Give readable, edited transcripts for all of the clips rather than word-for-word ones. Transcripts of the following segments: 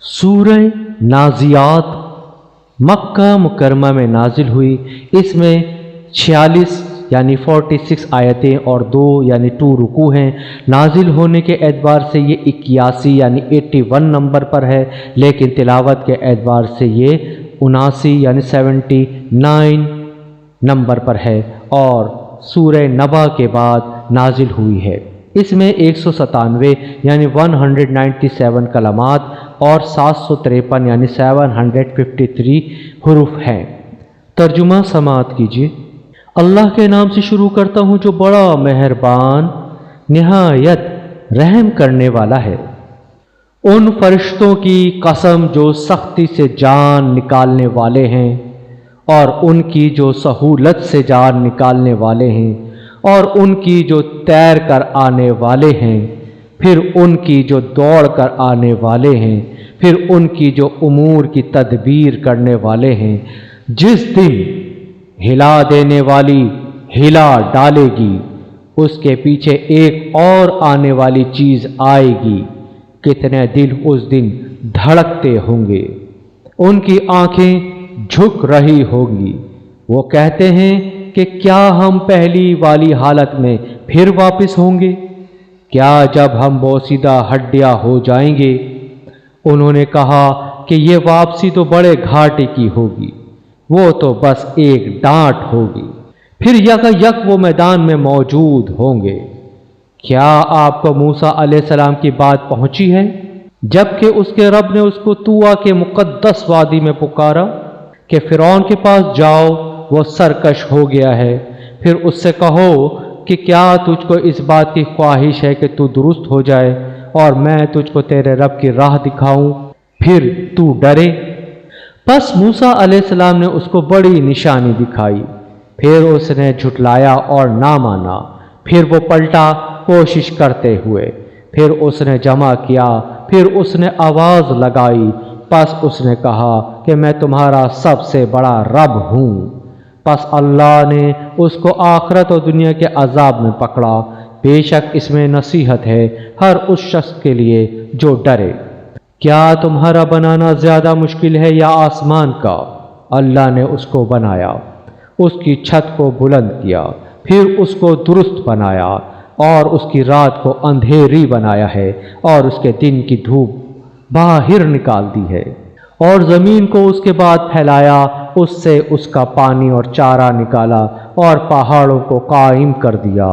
سورہ نازیات مکہ مکرمہ میں نازل ہوئی۔ اس میں 46 یعنی 46 آیتیں اور 2 یعنی 2 رکوع ہیں۔ نازل ہونے کے اعتبار سے یہ 81 یعنی 81 نمبر پر ہے، لیکن تلاوت کے اعتبار سے یہ 79 یعنی 79 نمبر پر ہے اور سورہ نبا کے بعد نازل ہوئی ہے۔ اس میں 197 یعنی 197 کلمات اور 753 یعنی 753 حروف ہیں۔ ترجمہ سماعت کیجیے۔ اللہ کے نام سے شروع کرتا ہوں جو بڑا مہربان نہایت رحم کرنے والا ہے۔ ان فرشتوں کی قسم جو سختی سے جان نکالنے والے ہیں اور ان کی جو سہولت سے جان نکالنے والے ہیں، اور ان کی جو تیر کر آنے والے ہیں، پھر ان کی جو دوڑ کر آنے والے ہیں، پھر ان کی جو امور کی تدبیر کرنے والے ہیں۔ جس دن ہلا دینے والی ہلا ڈالے گی، اس کے پیچھے ایک اور آنے والی چیز آئے گی۔ کتنے دل اس دن دھڑکتے ہوں گے، ان کی آنکھیں جھک رہی ہوگی۔ وہ کہتے ہیں کہ کیا ہم پہلی والی حالت میں پھر واپس ہوں گے؟ کیا جب ہم بوسیدہ ہڈیاں ہو جائیں گے؟ انہوں نے کہا کہ یہ واپسی تو بڑے گھاٹے کی ہوگی، وہ تو بس ایک ڈانٹ ہوگی، پھر یک وہ میدان میں موجود ہوں گے۔ کیا آپ کو موسیٰ علیہ السلام کی بات پہنچی ہے جبکہ اس کے رب نے اس کو طوٰ کے مقدس وادی میں پکارا کہ فرعون کے پاس جاؤ، وہ سرکش ہو گیا ہے، پھر اس سے کہو کہ کیا تجھ کو اس بات کی خواہش ہے کہ تو درست ہو جائے اور میں تجھ کو تیرے رب کی راہ دکھاؤں، پھر تو ڈرے؟ پس موسیٰ علیہ السلام نے اس کو بڑی نشانی دکھائی، پھر اس نے جھٹلایا اور نہ مانا، پھر وہ پلٹا کوشش کرتے ہوئے، پھر اس نے جمع کیا، پھر اس نے آواز لگائی، پس اس نے کہا کہ میں تمہارا سب سے بڑا رب ہوں۔ پس اللہ نے اس کو آخرت اور دنیا کے عذاب میں پکڑا۔ بے شک اس میں نصیحت ہے ہر اس شخص کے لیے جو ڈرے۔ کیا تمہارا بنانا زیادہ مشکل ہے یا آسمان کا؟ اللہ نے اس کو بنایا، اس کی چھت کو بلند کیا، پھر اس کو درست بنایا اور اس کی رات کو اندھیری بنایا ہے اور اس کے دن کی دھوپ باہر نکال دی ہے، اور زمین کو اس کے بعد پھیلایا، اس سے اس کا پانی اور چارہ نکالا اور پہاڑوں کو قائم کر دیا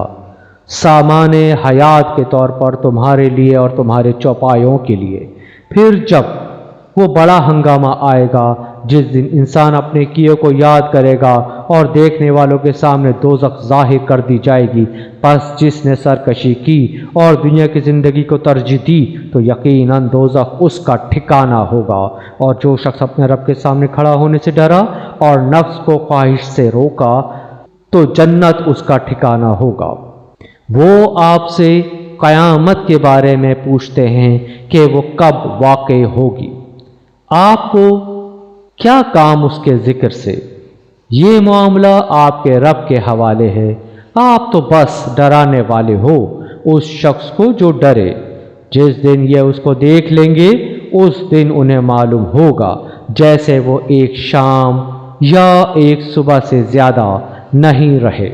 سامان حیات کے طور پر تمہارے لیے اور تمہارے چوپایوں کے لیے۔ پھر جب وہ بڑا ہنگامہ آئے گا جس دن انسان اپنے کیے کو یاد کرے گا اور دیکھنے والوں کے سامنے دوزخ ظاہر کر دی جائے گی، پس جس نے سرکشی کی اور دنیا کی زندگی کو ترجیح دی تو یقیناً دوزخ اس کا ٹھکانہ ہوگا، اور جو شخص اپنے رب کے سامنے کھڑا ہونے سے ڈرا اور نفس کو خواہش سے روکا تو جنت اس کا ٹھکانہ ہوگا۔ وہ آپ سے قیامت کے بارے میں پوچھتے ہیں کہ وہ کب واقع ہوگی، آپ کو کیا کام اس کے ذکر سے؟ یہ معاملہ آپ کے رب کے حوالے ہے، آپ تو بس ڈرانے والے ہو اس شخص کو جو ڈرے۔ جس دن یہ اس کو دیکھ لیں گے اس دن انہیں معلوم ہوگا جیسے وہ ایک شام یا ایک صبح سے زیادہ نہیں رہے۔